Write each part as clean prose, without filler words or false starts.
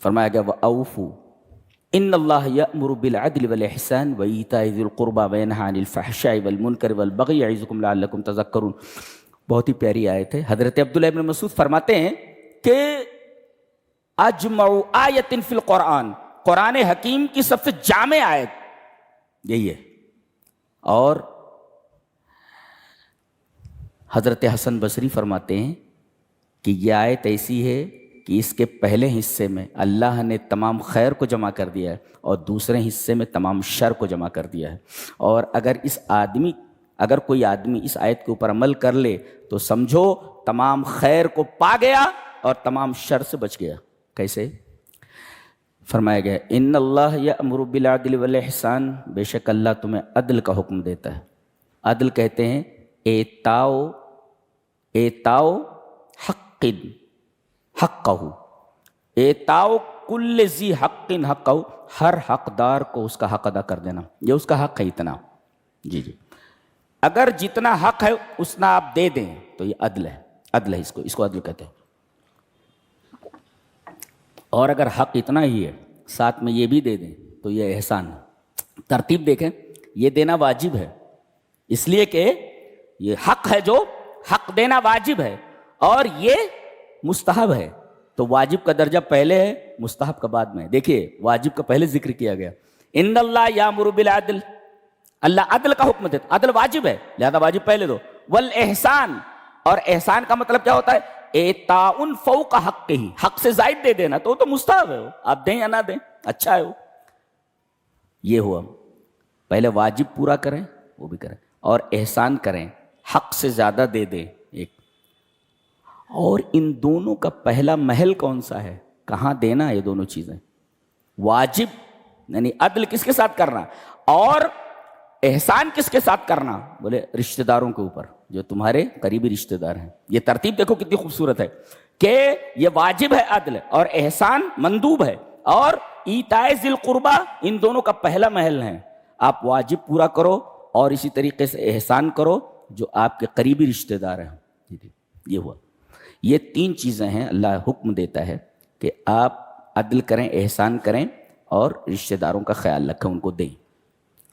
فرمایا گیا وَأَوْفُوا ان اللہ یأمر بالعدل والإحسان وإیتاء ذی القربى وینہی عن الفحشاء والمنکر والبغی یعظکم لعلکم تذکرون. بہت ہی پیاری آیت ہے. حضرت عبداللہ ابن مسعود فرماتے ہیں کہ اجمع آیت فی القرآن، قرآن حکیم کی سب سے جامع آیت یہی ہے. اور حضرت حسن بصری فرماتے ہیں کہ یہ آیت ایسی ہے کہ اس کے پہلے حصے میں اللہ نے تمام خیر کو جمع کر دیا ہے اور دوسرے حصے میں تمام شر کو جمع کر دیا ہے. اور اگر کوئی آدمی اس آیت کے اوپر عمل کر لے تو سمجھو تمام خیر کو پا گیا اور تمام شر سے بچ گیا. کیسے؟ فرمایا گیا ان اللہ یأمر بالعدل والاحسان، بے شک اللہ تمہیں عدل کا حکم دیتا ہے. عدل کہتے ہیں ایتاؤ حقہ، ایتاؤ کل ذی حق حقہ، ہر حقدار کو اس کا حق ادا کر دینا. یہ اس کا حق ہے اتنا، جی جی، اگر جتنا حق ہے اتنا آپ دے دیں تو یہ عدل ہے. عدل ہے، اس کو عدل کہتے ہیں. اور اگر حق اتنا ہی ہے ساتھ میں یہ بھی دے دیں تو یہ احسان ہے. ترتیب دیکھیں، یہ دینا واجب ہے اس لیے کہ یہ حق ہے، جو حق دینا واجب ہے، اور یہ مستحب ہے. تو واجب کا درجہ پہلے ہے، مستحب کا بعد میں. دیکھیے واجب کا پہلے ذکر کیا گیا، ان اللہ یامر بالعدل، اللہ عدل کا حکم دیتا. عدل واجب ہے لہذا واجب پہلے دو. والاحسان، اور احسان کا مطلب کیا ہوتا ہے؟ ایتاء فوق حق ہی، حق سے زائد دے دینا. تو مستحب ہے، آپ دیں یا نہ دیں اچھا ہے وہ. یہ ہوا، پہلے واجب پورا کریں وہ بھی کریں اور احسان کریں، حق سے زیادہ دے دیں ایک. اور ان دونوں کا پہلا محل کون سا ہے؟ کہاں دینا؟ یہ دونوں چیزیں واجب یعنی عدل کس کے ساتھ کرنا اور احسان کس کے ساتھ کرنا؟ بولے رشتہ داروں کے اوپر، جو تمہارے قریبی رشتہ دار ہیں. یہ ترتیب دیکھو کتنی خوبصورت ہے کہ یہ واجب ہے عدل اور احسان مندوب ہے، اور ایتاء ذی القربی ان دونوں کا پہلا محل ہے. آپ واجب پورا کرو اور اسی طریقے سے احسان کرو جو آپ کے قریبی رشتہ دار ہیں. یہ ہوا. یہ تین چیزیں ہیں اللہ حکم دیتا ہے کہ آپ عدل کریں، احسان کریں اور رشتہ داروں کا خیال رکھیں، ان کو دیں.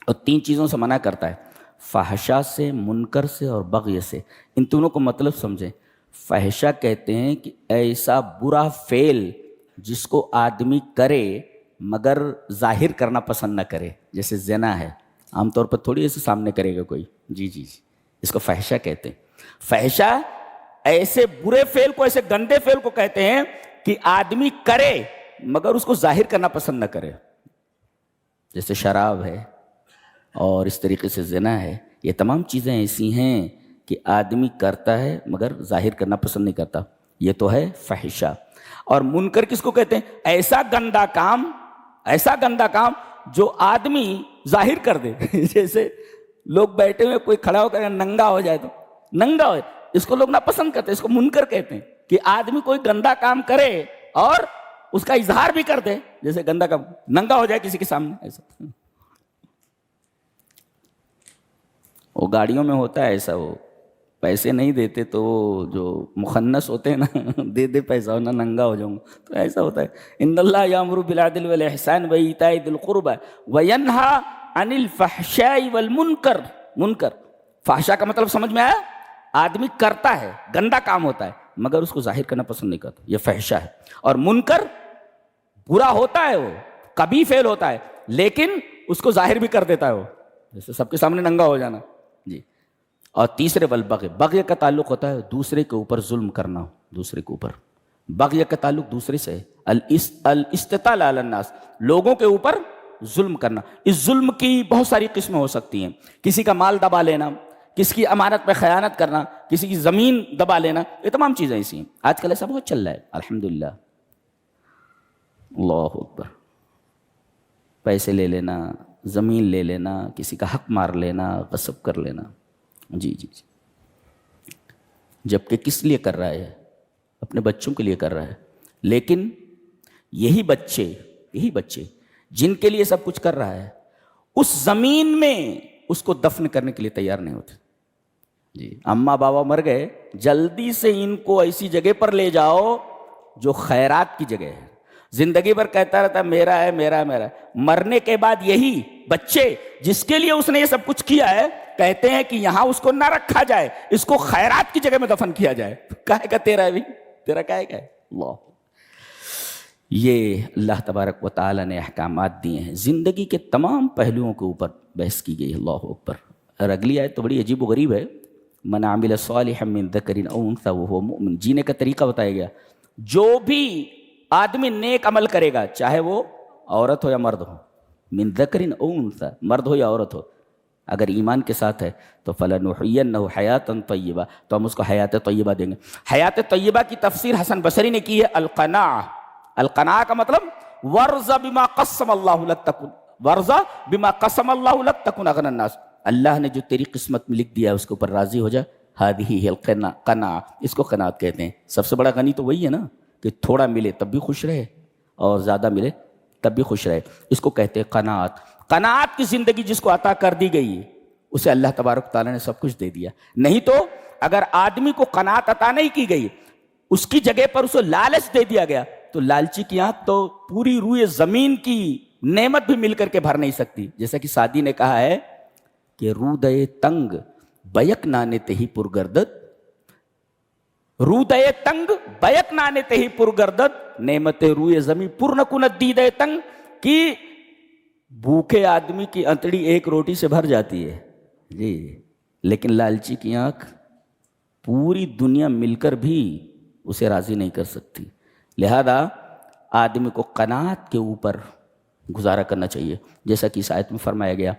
اور تین چیزوں سے منع کرتا ہے، فحشا سے، منکر سے اور بغی سے. ان تینوں کو مطلب سمجھیں. فحشا کہتے ہیں کہ ایسا برا فعل جس کو آدمی کرے مگر ظاہر کرنا پسند نہ کرے، جیسے زنا ہے، عام طور پر تھوڑی ایسے سامنے کرے گا کوئی، جی جی جی، اس کو فحشا کہتے ہیں. فحشا ایسے برے فعل کو، ایسے گندے فعل کو کہتے ہیں کہ آدمی کرے مگر اس کو ظاہر کرنا پسند نہ کرے، جیسے شراب ہے اور اس طریقے سے زنا ہے. یہ تمام چیزیں ایسی ہیں کہ آدمی کرتا ہے مگر ظاہر کرنا پسند نہیں کرتا. یہ تو ہے فحشا. اور منکر کس کو کہتے ہیں؟ ایسا گندا کام جو آدمی ظاہر کر دے. جیسے لوگ بیٹھے ہوئے کوئی کھڑا ہو کر ننگا ہو جائے تو ننگا ہو، اس کو لوگ ناپسند کرتے ہیں، اس کو منکر کہتے ہیں. کہ آدمی کوئی گندا کام کرے اور اس کا اظہار بھی کر دے، جیسے گندا کام، ننگا ہو جائے کسی کے سامنے ایسا. وہ گاڑیوں میں ہوتا ہے ایسا، وہ پیسے نہیں دیتے تو جو مخنث ہوتے ہیں نا، دے دے پیسہ ورنہ ننگا ہو جاؤں گا، تو ایسا ہوتا ہے. ان اللہ یامر بالعدل والاحسان وایتاء ذی القربی وینہی عن الفحشاء والمنکر. منکر، فحشا کا مطلب سمجھ میں آیا؟ آدمی کرتا ہے، گندا کام ہوتا ہے مگر اس کو ظاہر کرنا پسند نہیں کرتا، یہ فحشا ہے. اور منکر برا ہوتا ہے، وہ کبھی فعل ہوتا ہے لیکن اس کو ظاہر بھی کر دیتا ہے، وہ جیسے سب کے سامنے ننگا ہو جانا جی. اور تیسرے والبغی، بغی کا تعلق ہوتا ہے دوسرے کے اوپر ظلم کرنا. دوسرے کے اوپر بغی کا تعلق دوسرے سے ہے. الاستطال علی الناس، لوگوں کے اوپر ظلم کرنا. اس ظلم کی بہت ساری قسمیں ہو سکتی ہیں. کسی کا مال دبا لینا، کسی کی امانت پہ خیانت کرنا، کسی کی زمین دبا لینا، یہ تمام چیزیں ایسی ہیں. آج کل ایسا بہت چل رہا ہے الحمدللہ. اللہ اکبر. پیسے لے لینا، زمین لے لینا، کسی کا حق مار لینا، غصب کر لینا، جی جی جی. جبکہ کس لیے کر رہا ہے؟ اپنے بچوں کے لیے کر رہا ہے. لیکن یہی بچے جن کے لیے سب کچھ کر رہا ہے، اس زمین میں اس کو دفن کرنے کے لیے تیار نہیں ہوتے. جی، اماں بابا مر گئے، جلدی سے ان کو ایسی جگہ پر لے جاؤ جو خیرات کی جگہ ہے، زندگی بھر کہتا رہتا میرا ہے میرا ہے میرا ہے. مرنے کے بعد یہی بچے جس کے لیے اس نے یہ سب کچھ کیا ہے کہتے ہیں کہ یہاں اس کو نہ رکھا جائے, اس کو خیرات کی جگہ میں دفن کیا جائے. کہے گا تیرا ہے بھی, تیرا کہے گا اللہ. یہ اللہ تبارک و تعالیٰ نے احکامات دیے ہیں, زندگی کے تمام پہلوؤں کے اوپر بحث کی گئی. اللہ اکبر. اور اگلی آیت تو بڑی عجیب و غریب ہے, من عمل صالحا من ذکر او انثی وهو مؤمن. جینے کا طریقہ بتایا گیا. جو بھی آدمی نیک عمل کرے گا, چاہے وہ عورت ہو یا مرد ہو, من ذکر او انثی, مرد ہو یا عورت ہو, اگر ایمان کے ساتھ ہے تو فلنحینہ حیاتا طیبہ, تو ہم اس کو حیات طیبہ دیں گے. حیات طیبہ کی تفسیر حسن بصری نے کی ہے القناع. القناع کا مطلب ورض بما قسم اللہ لک تکن, ورض بما قسم اللہ لک تکن اغنی الناس. اللہ نے جو تیری قسمت میں لکھ دیا ہے اس کے اوپر راضی ہو جا. ہذہ ہی القناع, اس کو قناعت کہتے ہیں. سب سے بڑا غنی تو وہی ہے نا کہ تھوڑا ملے تب بھی خوش رہے اور زیادہ ملے تب بھی خوش رہے. اس کو کہتے ہیں قناعت. قناعت کی زندگی جس کو عطا کر دی گئی اسے اللہ تبارک تعالیٰ نے سب کچھ دے دیا. نہیں تو اگر آدمی کو قناعت عطا نہیں کی گئی, اس کی جگہ پر اسے لالچ دے دیا گیا, تو لالچی کی آنکھ تو پوری روئے زمین کی نعمت بھی مل کر کے بھر نہیں سکتی. جیسا کہ سعدی نے کہا ہے کہ رودے تنگ بیک نانے تہی پرگردد, رودے تنگ بیک نانے تہی پرگردد, نعمت روئے زمین پر نہ کند دیدے تنگ. کی بھوکے آدمی کی انتڑی ایک روٹی سے بھر جاتی ہے جی, لیکن لالچی کی آنکھ پوری دنیا مل کر بھی اسے راضی نہیں کر سکتی. لہذا آدمی کو قناعت کے اوپر گزارا کرنا چاہیے, جیسا کہ اس آیت میں فرمایا گیا.